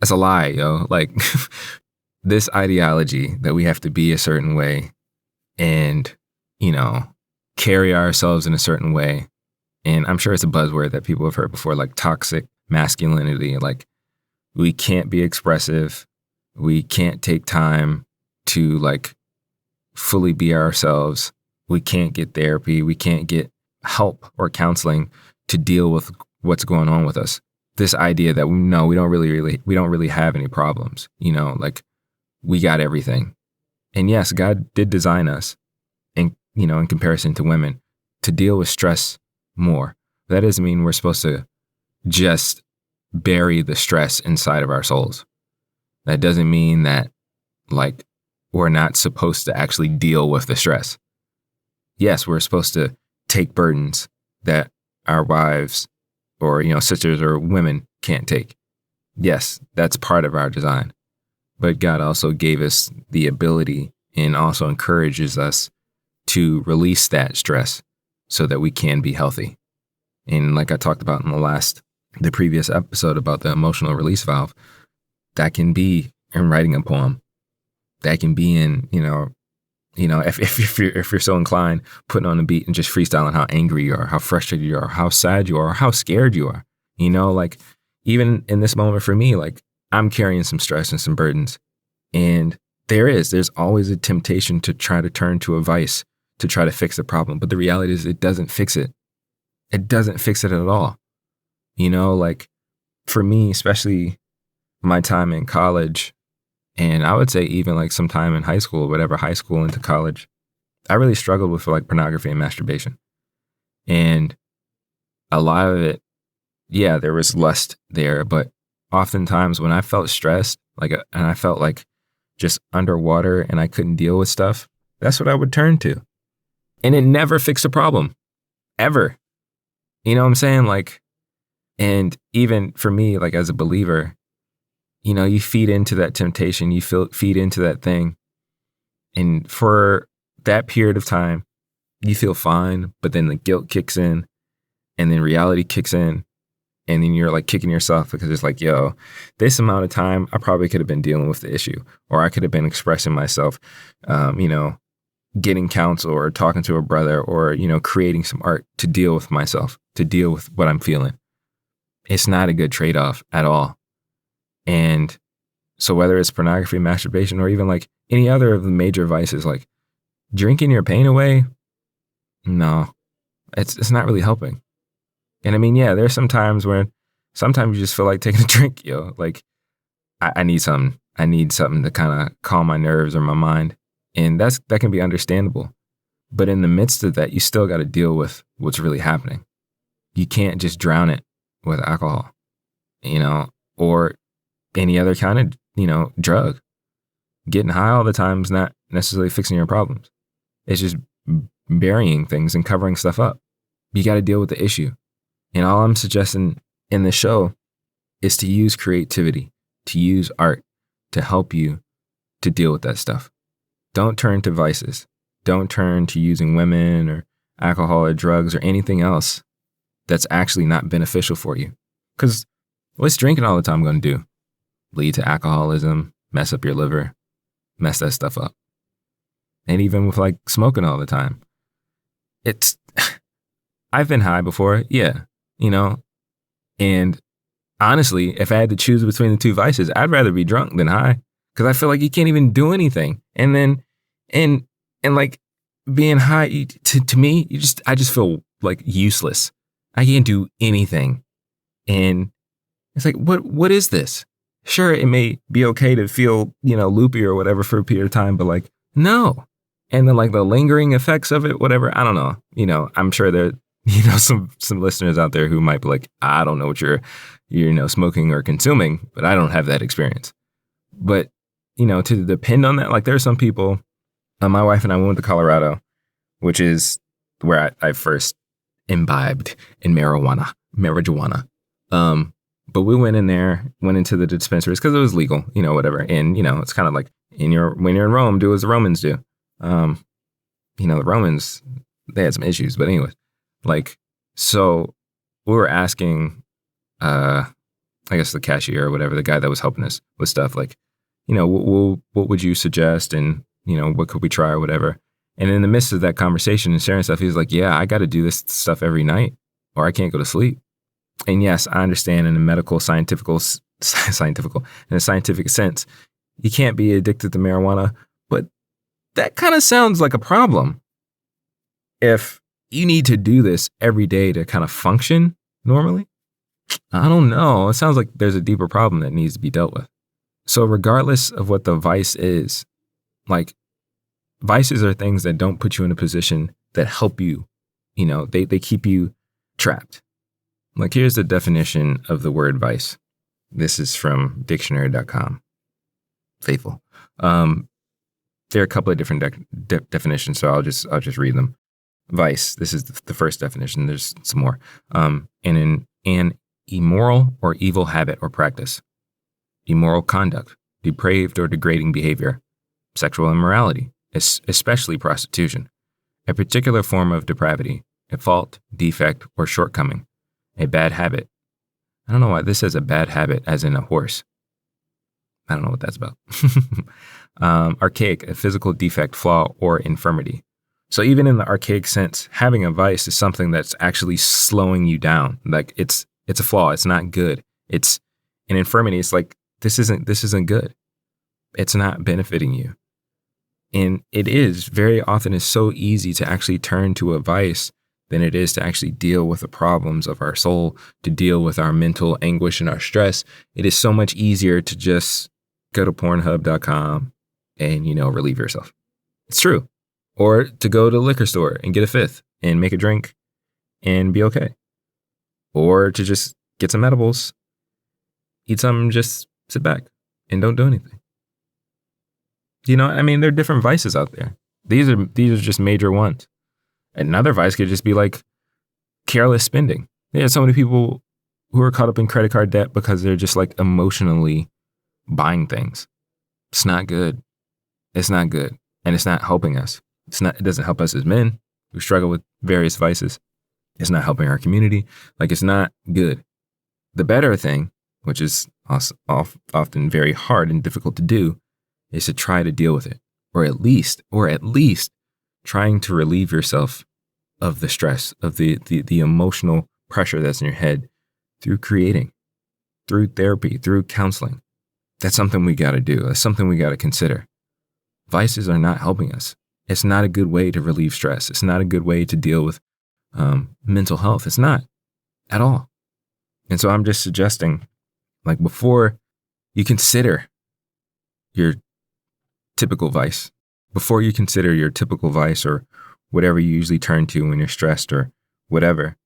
That's a lie, yo. Like this ideology that we have to be a certain way and, you know, carry ourselves in a certain way. And I'm sure it's a buzzword that people have heard before, like toxic masculinity. Like we can't be expressive. We can't take time to like fully be ourselves. We can't get therapy. We can't get help or counseling to deal with what's going on with us. This idea that we don't really have any problems, like we got everything. And yes, God did design us in comparison to women to deal with stress more. That doesn't mean we're supposed to just bury the stress inside of our souls. That doesn't mean that like we're not supposed to actually deal with the stress. Yes, we're supposed to take burdens that our wives or, sisters or women can't take. Yes, that's part of our design. But God also gave us the ability and also encourages us to release that stress so that we can be healthy. And like I talked about in the previous episode about the emotional release valve, that can be in writing a poem. That can be in, if you're so inclined, putting on a beat and just freestyling how angry you are, how frustrated you are, how sad you are, how scared you are. Like even in this moment for me, like I'm carrying some stress and some burdens. And there's always a temptation to try to turn to a vice to try to fix the problem. But the reality is it doesn't fix it. It doesn't fix it at all. Like for me, especially my time in college, and I would say even like some time in high school, whatever, high school into college, I really struggled with like pornography and masturbation. And a lot of it, yeah, there was lust there, but oftentimes when I felt stressed, and I felt like just underwater and I couldn't deal with stuff, that's what I would turn to. And it never fixed the problem, ever. You know what I'm saying? Like, and even for me, like as a believer, you feed into that temptation, you feed into that thing. And for that period of time, you feel fine, but then the guilt kicks in and then reality kicks in. And then you're like kicking yourself because it's like, yo, this amount of time, I probably could have been dealing with the issue, or I could have been expressing myself, getting counsel or talking to a brother or, creating some art to deal with myself, to deal with what I'm feeling. It's not a good trade-off at all. And so whether it's pornography, masturbation, or even like any other of the major vices, like drinking your pain away, no, it's not really helping. And I mean, yeah, there's some times where sometimes you just feel like taking a drink, yo. Like I need something. I need something to kind of calm my nerves or my mind. And that can be understandable. But in the midst of that, you still got to deal with what's really happening. You can't just drown it with alcohol, or any other kind of, drug. Getting high all the time is not necessarily fixing your problems. It's just burying things and covering stuff up. You got to deal with the issue. And all I'm suggesting in the show is to use creativity, to use art to help you to deal with that stuff. Don't turn to vices. Don't turn to using women or alcohol or drugs or anything else that's actually not beneficial for you. Because what's drinking all the time going to do? Lead to alcoholism, mess up your liver, mess that stuff up. And even with like smoking all the time. I've been high before, yeah, and honestly, if I had to choose between the two vices, I'd rather be drunk than high because I feel like you can't even do anything. And then, and like being high to me, I just feel like useless. I can't do anything. And it's like, what is this? Sure, it may be okay to feel, loopy or whatever for a period of time, but like, no. And then like the lingering effects of it, whatever, I don't know. I'm sure there, some listeners out there who might be like, I don't know what you're smoking or consuming, but I don't have that experience. But, to depend on that, like there are some people, my wife and I went to Colorado, which is where I first imbibed in marijuana. But we went into the dispensaries because it was legal, whatever. And, it's kind of like when you're in Rome, do as the Romans do. The Romans, they had some issues, but anyway, like, so we were asking, I I guess the cashier or whatever, the guy that was helping us with stuff, like, what would you suggest? And, what could we try or whatever? And in the midst of that conversation and sharing stuff, he was like, yeah, I got to do this stuff every night or I can't go to sleep. And yes, I understand in a scientific sense, you can't be addicted to marijuana, but that kind of sounds like a problem. If you need to do this every day to kind of function normally, I don't know. It sounds like there's a deeper problem that needs to be dealt with. So regardless of what the vice is, like, vices are things that don't put you in a position that help you. They keep you trapped. Like, here's the definition of the word vice. This is from dictionary.com. Faithful. There are a couple of different definitions, so I'll just read them. Vice. This is the first definition. There's some more. An immoral or evil habit or practice. Immoral conduct, depraved or degrading behavior, sexual immorality, especially prostitution, a particular form of depravity, a fault, defect, or shortcoming, a bad habit. I don't know why this says a bad habit as in a horse. I don't know what that's about. Archaic, a physical defect, flaw, or infirmity. So even in the archaic sense, having a vice is something that's actually slowing you down. Like, it's a flaw. It's not good. It's an infirmity. It's like, this isn't good. It's not benefiting you. And it is very often is so easy to actually turn to a vice than it is to actually deal with the problems of our soul, to deal with our mental anguish and our stress. It is so much easier to just go to pornhub.com and, relieve yourself. It's true. Or to go to the liquor store and get a fifth and make a drink and be okay. Or to just get some edibles, eat some, just sit back and don't do anything. There are different vices out there. These are just major ones. Another vice could just be like careless spending. There's so many people who are caught up in credit card debt because they're just like emotionally buying things. It's not good. It's not good. And it's not helping us. It doesn't help us as men who struggle with various vices. It's not helping our community. Like, it's not good. The better thing, which is often very hard and difficult to do, is to try to deal with it, or at least trying to relieve yourself of the stress, of the emotional pressure that's in your head through creating, through therapy, through counseling. That's something we got to do. That's something we got to consider. Vices are not helping us. It's not a good way to relieve stress. It's not a good way to deal with mental health. It's not at all. And so I'm just suggesting, like, before you consider your typical vice, or whatever you usually turn to when you're stressed or whatever,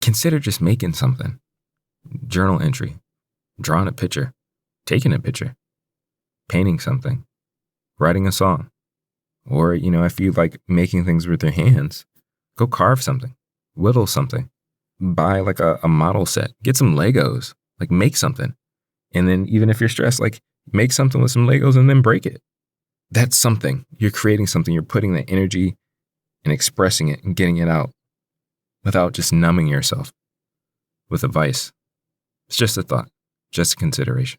consider just making something. Journal entry, drawing a picture, taking a picture, painting something, writing a song. Or, if you like making things with your hands, go carve something, whittle something, buy like a model set, get some Legos, like make something. And then even if you're stressed, like make something with some Legos and then break it. That's something. You're creating something. You're putting that energy and expressing it and getting it out without just numbing yourself with a vice. It's just a thought, just a consideration.